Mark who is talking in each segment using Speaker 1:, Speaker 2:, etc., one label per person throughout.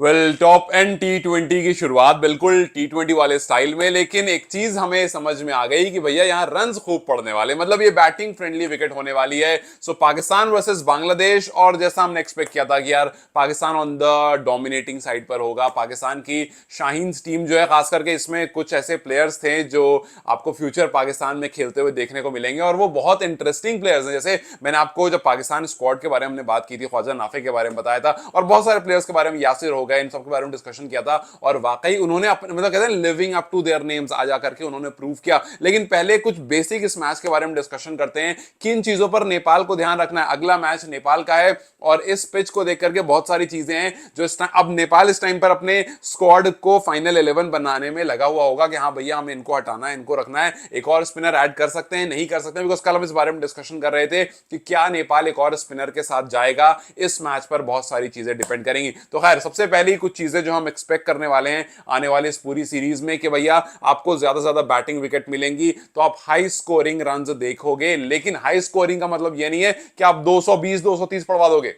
Speaker 1: Top and T20 की शुरुआत बिल्कुल T20 वाले स्टाइल में, लेकिन एक चीज हमें समझ में आ गई कि भैया यहाँ रन्स खूब पड़ने वाले, मतलब ये बैटिंग फ्रेंडली विकेट होने वाली है। सो पाकिस्तान वर्सेस बांग्लादेश, और जैसा हमने एक्सपेक्ट किया था कि यार Pakistan on the dominating side पर होगा। पाकिस्तान की शाहीन टीम जो है, खास करके इसमें कुछ ऐसे प्लेयर्स थे जो आपको फ्यूचर पाकिस्तान में खेलते हुए देखने को मिलेंगे, और वो बहुत इंटरेस्टिंग प्लेयर्स हैं। जैसे मैंने आपको जब पाकिस्तान स्क्वाड के बारे में हमने बात की थी, ख्वाजा नाफे के बारे में बताया था, और बहुत सारे प्लेयर्स के बारे में, यासिर हो गए, इन सब के बारे में डिस्कशन किया था। और वाकई उन्होंने अपने, मतलब कहते हैं living up to their names आ जाकर के उन्होंने प्रूव किया। लेकिन पहले कुछ बेसिक इस मैच के बारे में डिस्कशन करते हैं, किन चीजों पर नेपाल को ध्यान रखना है। अगला मैच नेपाल का है, और इस पिच को देख करके बहुत सारी चीजें हैं जो इस टाइम, अब नेपाल इस टाइम पर अपने स्क्वाड को फाइनल 11 बनाने में लगा हुआ होगा कि हाँ भैया हमें इनको हटाना है, इनको रखना है, एक और स्पिनर ऐड कर सकते हैं, नहीं कर सकते हैं। बिकॉज कल हम इस बारे में डिस्कशन कर रहे थे कि क्या नेपाल एक और स्पिनर के साथ जाएगा। इस मैच पर बहुत सारी चीजें डिपेंड करेंगी। तो खैर, सबसे पहली कुछ चीजें जो हम एक्सपेक्ट करने वाले हैं आने वाले इस पूरी सीरीज में, कि भैया आपको ज्यादा से ज्यादा बैटिंग विकेट मिलेंगी, तो आप हाई स्कोरिंग रन देखोगे। लेकिन हाई स्कोरिंग का मतलब यह नहीं है कि आप 220 230 पड़वा दोगे।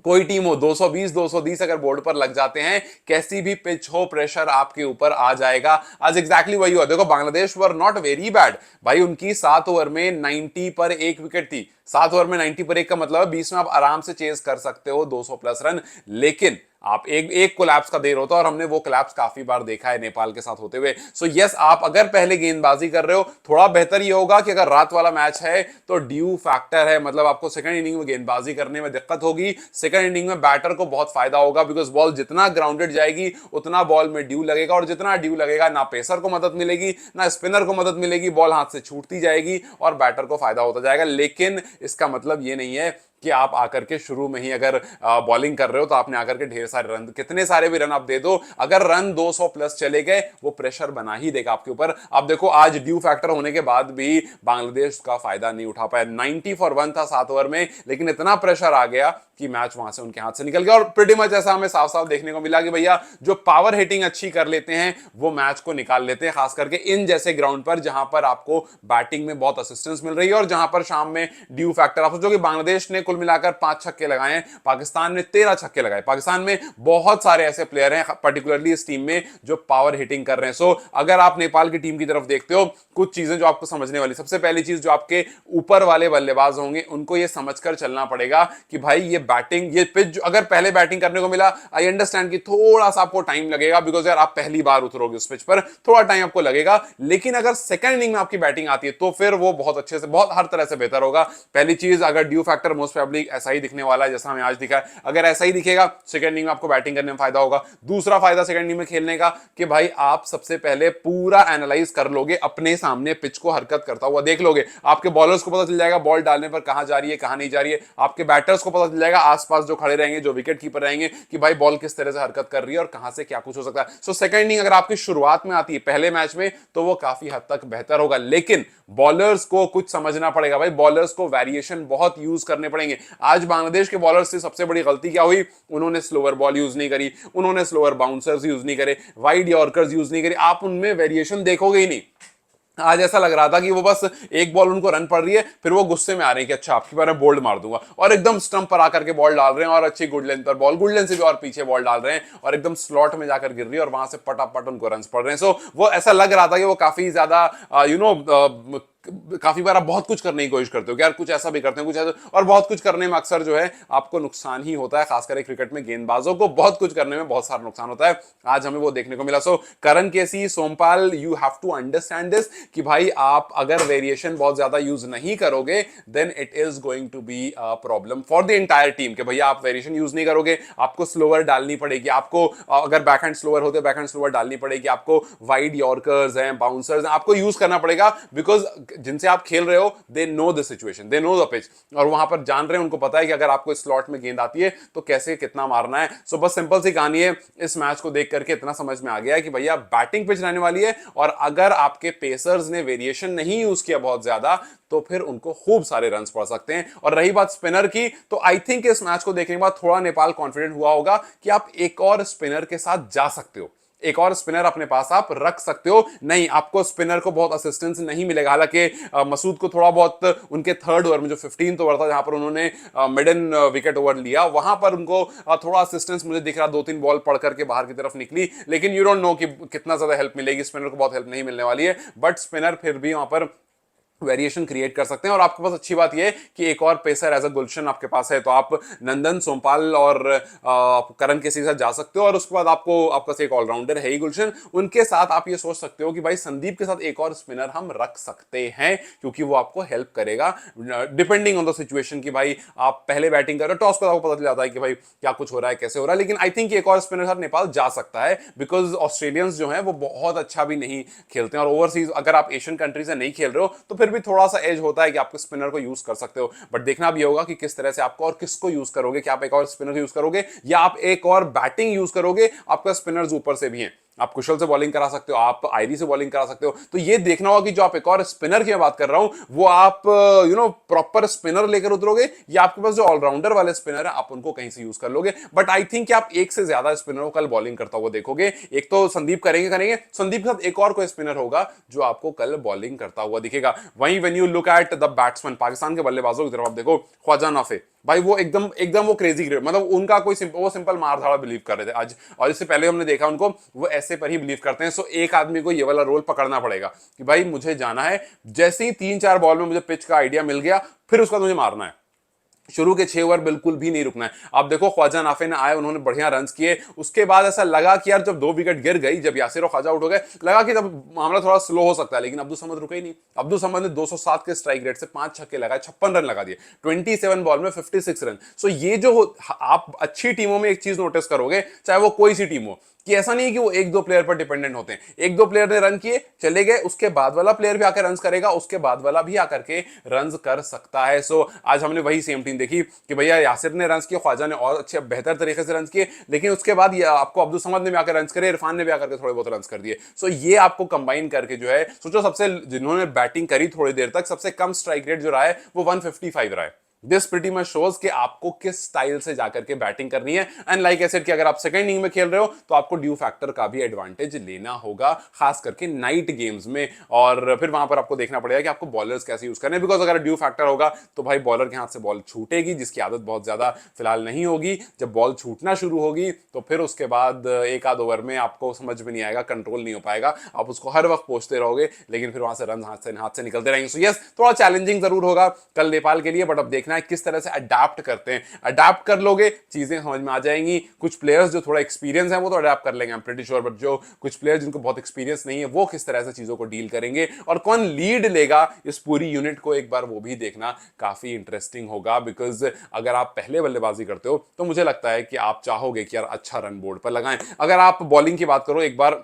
Speaker 1: कोई टीम हो 220 230 अगर बोर्ड पर लग जाते हैं, कैसी भी पिच हो, प्रेशर आपके ऊपर आ जाएगा। आज एग्जैक्टली वही हुआ। देखो, Bangladesh were not very bad भाई, उनकी 7 ओवर में 90 पर एक विकेट थी। 7 ओवर में 90 पर एक का मतलब है 20 में आप आराम से चेज कर सकते हो 200 प्लस रन। लेकिन आप एक कोलैप्स का देर होता है, और हमने वो कोलैप्स काफी बार देखा है नेपाल के साथ होते हुए। सो यस, आप अगर पहले गेंदबाजी कर रहे हो, थोड़ा बेहतर ये होगा कि अगर रात वाला मैच है तो ड्यू फैक्टर है, मतलब आपको सेकंड इनिंग में गेंदबाजी करने में दिक्कत होगी। सेकंड इनिंग में बैटर को बहुत फायदा होगा, बिकॉज बॉल जितना ग्राउंडेड जाएगी उतना बॉल में ड्यू लगेगा, और जितना ड्यू लगेगा ना पेसर को मदद मिलेगी ना स्पिनर को मदद मिलेगी, बॉल हाथ से छूटती जाएगी और बैटर को फायदा होता जाएगा। लेकिन इसका मतलब ये नहीं है कि आप आकर के शुरू में ही अगर बॉलिंग कर रहे हो तो आपने आकर के ढेर सारे रन, कितने सारे भी रन आप दे दो, अगर रन 200 प्लस चले गए, वो प्रेशर बना ही देगा आपके ऊपर। आप देखो, आज ड्यू फैक्टर होने के बाद भी बांग्लादेश का फायदा नहीं उठा पाया। 90 फॉर 1 था 7 ओवर में, लेकिन इतना प्रेशर आ गया कि मैच वहां से उनके हाथ से निकल गया। और प्रीटी मच ऐसा हमें साफ साफ देखने को मिला कि भैया जो पावर हिटिंग अच्छी कर लेते हैं वो मैच को निकाल लेते हैं, खास करके इन जैसे ग्राउंड पर जहां पर आपको बैटिंग में बहुत असिस्टेंस मिल रही है, और जहां पर शाम में ड्यू फैक्टर, आप सोचो कि बांग्लादेश ने कुल मिलाकर 5 छक्के लगाए हैं, पाकिस्तान ने 13 छक्के लगाए। पाकिस्तान में बहुत सारे ऐसे प्लेयर हैं पर्टिकुलरली इस टीम में जो पावर हिटिंग कर रहे हैं। सो अगर आप नेपाल की टीम की तरफ देखते हो, कुछ चीजें जो आपको समझने वाली, सबसे पहली चीज, जो आपके ऊपर वाले बल्लेबाज होंगे उनको ये समझकर चलना पड़ेगा कि भाई ये बैटिंग, ये पिच अगर पहले बैटिंग करने को मिला, आई अंडरस्टैंड कि थोड़ा सा आपको टाइम लगेगा, बिकॉज यार आप पहली बार उतरोगे उस पिच पर, थोड़ा टाइम आपको लगेगा। लेकिन अगर सेकंड इनिंग में आपकी बैटिंग आती है तो फिर वो बहुत अच्छे से, बहुत हर तरह से बेहतर होगा। पहली चीज, अगर ड्यू फैक्टर मोस्ट प्रोबेबली ऐसा ही दिखने वाला है जैसा हमें आज दिखा है, अगर ऐसा ही दिखेगा सेकंड इनिंग में आपको बैटिंग करने में फायदा होगा। दूसरा फायदा सेकंड इनिंग में खेलने का, कि भाई आप सबसे पहले पूरा एनालाइज कर लोगे, अपने सामने पिच को हरकत करता हुआ देख लोगे। आपके बॉलर्स को पता चल जाएगा बॉल डालने पर कहां जा रही है कहां नहीं जा रही है, आपके बैटर्स को पता चल जाएगा आसपास जो खड़े रहेंगे, जो विकेट कीपर रहेंगे, कि भाई बॉल किस तरह से हरकत कर रही है और कहां से क्या कुछ हो सकता है। सो सेकंड इनिंग अगर आपकी शुरुआत में आती है पहले मैच में, तो वो काफी हद तक बेहतर होगा। लेकिन बॉलर्स को कुछ समझना पड़ेगा भाई, बॉलर्स को वेरिएशन बहुत यूज करने पड़ेंगे। आज बांग्लादेश के बॉलर्स से सबसे बड़ी गलती क्या हुई, उन्होंने स्लोअर बॉल यूज नहीं करी, उन्होंने स्लोअर बाउंसर्स यूज नहीं करे, वाइड यॉर्कर्स यूज नहीं करी, आप उनमें वेरिएशन देखोगे ही नहीं। आज ऐसा लग रहा था कि वो बस एक बॉल उनको रन पड़ रही है, फिर वो गुस्से में आ रहे हैं कि अच्छा आपकी बार मैं बोल्ड मार दूंगा, और एकदम स्टंप पर आकर के बॉल डाल रहे हैं, और अच्छी गुड लेंथ पर बॉल, गुड लेंथ से भी और पीछे बॉल डाल रहे हैं, और एकदम स्लॉट में जाकर गिर रही है, और वहां से पटापट उनको रन पड़ रहे हैं। सो वो ऐसा लग रहा था कि वो काफी ज्यादा काफी बार आप बहुत कुछ करने की कोशिश करते हो कि यार कुछ ऐसा भी करते हैं, कुछ ऐसा, और बहुत कुछ करने में अक्सर जो है आपको नुकसान ही होता है। खासकर क्रिकेट में गेंदबाजों को बहुत कुछ करने में बहुत सारा नुकसान होता है। आज हमें वो देखने को मिला। So Karan KC, Sompal, you have to understand this कि भाई आप अगर वेरिएशन बहुत ज्यादा यूज नहीं करोगे, then it is going to be a problem for the entire team, कि भैया आप वेरिएशन यूज नहीं करोगे, आपको स्लोअर डालनी पड़ेगी, आपको अगर बैकहैंड स्लोअर होते बैकहैंड स्लोअर डालनी पड़ेगी, आपको वाइड यॉर्कर्स हैं, बाउंसर्स हैं, आपको यूज करना पड़ेगा, बिकॉज जिनसे आप खेल रहे हो they know the situation, they know the pitch, और वहां पर जान रहे हैं, उनको पता है कि अगर आपको स्लॉट में गेंद आती है तो कैसे कितना मारना है। सो बस सिंपल सी कहानी है, इस मैच को देख करके इतना समझ में आ गया कि भैया बैटिंग पिच रहने वाली है, और अगर आपके पेसर्स ने वेरिएशन नहीं यूज किया बहुत ज्यादा, तो फिर उनको खूब सारे रन पड़ सकते हैं। और रही बात स्पिनर की, तो आई थिंक इस मैच को देखने के बाद थोड़ा नेपाल कॉन्फिडेंट हुआ होगा कि आप एक और स्पिनर के साथ जा सकते हो। एक और स्पिनर अपने पास आप रख सकते हो। नहीं, आपको स्पिनर को बहुत असिस्टेंस नहीं मिलेगा। हालांकि मसूद को थोड़ा बहुत उनके थर्ड ओवर में, जो 15th ओवर था जहां पर उन्होंने मिडन विकेट ओवर लिया, वहां पर उनको थोड़ा असिस्टेंस मुझे दिख रहा, 2-3 बॉल पढ़ करके बाहर की तरफ निकली, लेकिन यू डोंट नो कि कितना ज्यादा हेल्प मिलेगी। स्पिनर को बहुत हेल्प नहीं मिलने वाली है, बट स्पिनर फिर भी वहां पर वेरिएशन क्रिएट कर सकते हैं। और आपके पास अच्छी बात यह है कि एक और पेसर एज अ गुलशन आपके पास है, तो आप नंदन, सोमपाल और करण के साथ जा सकते हो। और उसके बाद आपको आपका एक ऑलराउंडर है ही गुलशन, उनके साथ आप ये सोच सकते हो कि भाई संदीप के साथ एक और स्पिनर हम रख सकते हैं, क्योंकि वो आपको हेल्प करेगा डिपेंडिंग ऑन द सिचुएशन कि भाई आप पहले बैटिंग कर रहे हो, टॉस पर आपको पता चल जाता है कि भाई क्या कुछ हो रहा है, कैसे हो रहा है। लेकिन आई थिंक एक और स्पिनर साथ नेपाल जा सकता है, बिकॉज ऑस्ट्रेलियंस जो है वो बहुत अच्छा भी नहीं खेलते हैं, और ओवरसीज अगर आप एशियन कंट्री से नहीं खेल रहे हो तो फिर भी थोड़ा सा एज होता है कि आपके स्पिनर को यूज कर सकते हो। बट देखना भी होगा कि किस तरह से आपको और किसको यूज करोगे, कि आप एक और स्पिनर यूज करोगे या आप एक और बैटिंग यूज करोगे। आपका स्पिनर्स ऊपर से भी हैं, आप कुशल से बॉलिंग करा सकते हो, आप आयरी से बॉलिंग करा सकते हो। तो ये देखना होगा कि जो आप एक और स्पिनर की बात कर रहा हूं, वो आप प्रॉपर स्पिनर लेकर उतरोगे, या आपके पास जो ऑलराउंडर वाले स्पिनर है आप उनको कहीं से यूज कर लोगे। बट आई थिंक आप एक से ज्यादा स्पिनर को कल बॉलिंग करता हुआ देखोगे। एक तो संदीप करेंगे, संदीप के साथ एक और कोई स्पिनर होगा जो आपको कल बॉलिंग करता हुआ दिखेगा। वहीं when you look at the batsman, Pakistan के बल्लेबाजों की तरफ आप देखो, ख्वाजा नाफे भाई वो एकदम एकदम वो क्रेजी ग्रेट, मतलब उनका कोई वो सिंपल मार धाड़ा बिलीव कर रहे थे आज, और इससे पहले हमने देखा उनको वो ऐसे पर ही बिलीव करते हैं। सो एक आदमी को ये वाला रोल पकड़ना पड़ेगा कि भाई मुझे जाना है, जैसे ही 3-4 बॉल में मुझे पिच का आइडिया मिल गया, फिर उसका मुझे मारना है। शुरू के 6 ओवर बिल्कुल भी नहीं रुकना है। आप देखो ख्वाजा नाफे ने आए, उन्होंने बढ़िया रन्स किए, उसके बाद ऐसा लगा कि यार जब 2 विकेट गिर गई, जब यासिर और ख्वाजा आउट हो गए, लगा कि तब मामला थोड़ा स्लो हो सकता है, लेकिन अब्दुल समद रुके ही नहीं। अब्दुल समद ने 207 के स्ट्राइक रेट से 5 छक्के लगाए, 56 रन लगा दिए, 27 बॉल में 56 रन। सो ये जो आप अच्छी टीमों में एक चीज नोटिस करोगे, चाहे वो कोई सी टीम हो, कि ऐसा नहीं है कि वो 1-2 प्लेयर पर डिपेंडेंट होते हैं। 1-2 प्लेयर ने रन किए, चले गए, उसके बाद वाला प्लेयर भी आकर रन करेगा, उसके बाद वाला भी आकर के रन कर सकता है। सो आज हमने वही सेम टीम देखी कि भैया यासिर ने रन किए, ख्वाजा ने और अच्छे बेहतर तरीके से रन किए, लेकिन उसके बाद आपको अब्दुल समद ने भी आकर रन करे, इरफान ने भी आकर के थोड़े बहुत रन कर दिए। सो ये आपको कंबाइन करके जो है, सोचो सबसे जिन्होंने बैटिंग करी थोड़ी देर तक, सबसे कम स्ट्राइक रेट जो रहा है वो 155 रहा है। दिस प्रीटी मच शोज कि आपको किस स्टाइल से जाकर के बैटिंग करनी है। एंड लाइक आई सेड कि अगर आप सेकंड इनिंग में खेल रहे हो तो आपको ड्यू फैक्टर का भी एडवांटेज लेना होगा, खास करके नाइट गेम्स में। और फिर वहां पर आपको देखना पड़ेगा कि आपको बॉलर्स कैसे यूज करने, बिकॉज अगर ड्यू फैक्टर होगा तो भाई बॉलर के हाथ से बॉल छूटेगी, जिसकी आदत बहुत ज्यादा फिलहाल नहीं होगी। जब बॉल छूटना शुरू होगी तो फिर उसके बाद एक आध ओवर में आपको समझ में नहीं आएगा, कंट्रोल नहीं हो पाएगा, आप उसको हर वक्त पहुंचते रहोगे, लेकिन फिर वहां से रन हाथ से निकलते रहेंगे। सो यस, थोड़ा चैलेंजिंग जरूर होगा कल नेपाल के लिए, बट अब देखना है किस तरह से अडैप्ट करते हैं। अडैप्ट कर लोगे, चीजें समझ में आ जाएंगी। कुछ प्लेयर्स जो थोड़ा एक्सपीरियंस है वो तो अडैप्ट कर लेंगे, I am pretty sure, but जो कुछ प्लेयर्स जिनको बहुत एक्सपीरियंस नहीं है, वो किस तरह से चीजों को डील करेंगे और कौन लीड लेगा इस पूरी यूनिट को, एक बार वो भी देखना काफी इंटरेस्टिंग होगा। बिकॉज अगर आप पहले बल्लेबाजी करते हो तो मुझे लगता है कि आप चाहोगे कि यार अच्छा रन बोर्ड पर लगाएं। अगर आप बॉलिंग की बात करो, एक बार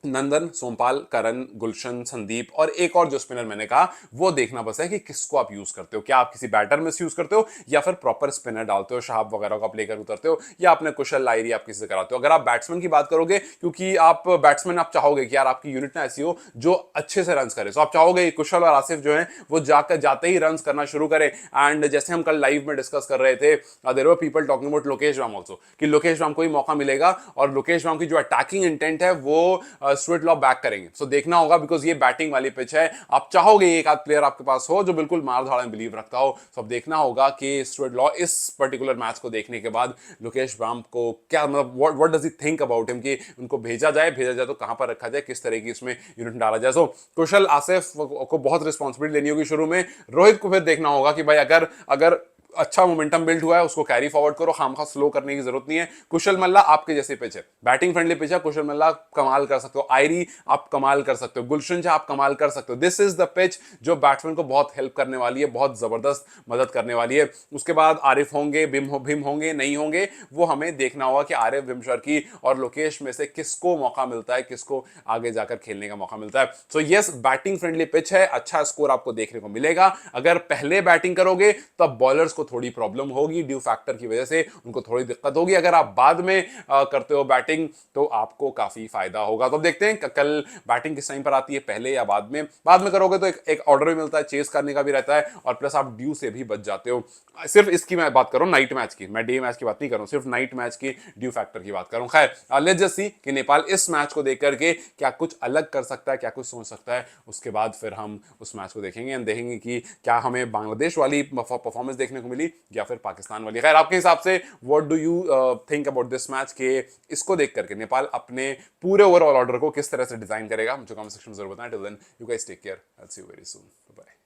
Speaker 1: नंदन, सोमपाल, करण, गुलशन, संदीप और एक और जो स्पिनर मैंने कहा, वो देखना बस है कि किसको आप यूज करते हो। क्या आप किसी बैटर में से यूज करते हो या फिर प्रॉपर स्पिनर डालते हो, शहाब वगैरह को आप लेकर उतरते हो, या अपने कुशल लायरी आप किसी से कराते हो। अगर आप बैट्समैन की बात करोगे, क्योंकि आप बैट्समैन आप चाहोगे कि यार आपकी यूनिट ना ऐसी हो जो अच्छे से रन करे, तो आप चाहोगे कुशल और आसिफ जो है वो जाकर जाते ही रन करना शुरू करे। एंड जैसे हम कल लाइव में डिस्कस कर रहे थे, there were people talking about Lokesh Ram also, कि लोकेश राम को ही मौका मिलेगा और लोकेश राम की जो अटैकिंग इंटेंट है वो स्टुअर्ट लॉ बैक करेंगे। सो देखना होगा, बिकॉज ये बैटिंग वाली पिच है, आप चाहोगे एक आध प्लेयर आपके पास हो जो बिल्कुल मार धाड़ में बिलीव रखता हो। सो अब देखना होगा कि स्टुअर्ट लॉ इस पर्टिकुलर मैच को देखने के बाद लोकेश राम को क्या, मतलब what does he think about him, कि उनको भेजा जाए तो कहां पर रखा जाए, किस तरह की इसमें यूनिट डाला जाए। सो कुशल, आसिफ को बहुत रिस्पॉन्सिबिलिटी लेनी होगी शुरू में। रोहित को फिर देखना होगा कि भाई अगर अगर अच्छा मोमेंटम बिल्ड हुआ है उसको कैरी फॉरवर्ड करो, खामखा स्लो करने की जरूरत नहीं है। कुशल मल्ला आपके जैसे पिच है, बैटिंग फ्रेंडली पिच है, कुशल मल्ला कमाल कर सकते हो, आयरी आप कमाल कर सकते हो, गुलशन शाह आप कमाल कर सकते हो। दिस इज द पिच जो बैट्समैन को बहुत हेल्प करने वाली है, बहुत जबरदस्त मदद करने वाली है। उसके बाद आरिफ होंगे, भीम होंगे, नहीं होंगे, वो हमें देखना होगा कि आरिफ, भीम शर्की और लोकेश में से किसको मौका मिलता है, किसको आगे जाकर खेलने का मौका मिलता है। So yes, batting friendly pitch है, अच्छा स्कोर आपको देखने को मिलेगा। अगर पहले बैटिंग करोगे तब बॉलर्स को को थोड़ी प्रॉब्लम होगी ड्यू फैक्टर की वजह से, उनको थोड़ी दिक्कत होगी। अगर आप बाद में करते हो बैटिंग तो आपको काफी फायदा होगा। तो अब देखते हैं कल बैटिंग किस टाइम पर आती है, पहले या बाद में। बाद में करोगे तो एक ऑर्डर भी मिलता है, चेस करने का भी रहता है, और प्लस आप ड्यू से भी बच जाते हो। सिर्फ इसकी मैं बात कर रहा हूँ नाइट मैच की, मैं डे मैच की बात नहीं कर रहा हूँ, सिर्फ नाइट मैच की ड्यू फैक्टर की बात कर रहा हूँ। खैर लेट्स जस्ट सी कि नेपाल इस मैच को देख करके क्या कुछ अलग कर सकता है, क्या कुछ सोच सकता है। उसके बाद फिर हम उस मैच को देखेंगे एंड देखेंगे कि क्या हमें बांग्लादेश वाली परफॉर्मेंस देखने को मिली या फिर पाकिस्तान वाली। खैर आपके हिसाब से what do you think about this match के इसको देख करके नेपाल अपने पूरे ओवरऑल ऑर्डर को किस तरह से डिजाइन करेगा, मुझे कमेंट सेक्शन में जरूर बताएं। Till then you guys take care, I will see you very soon, bye.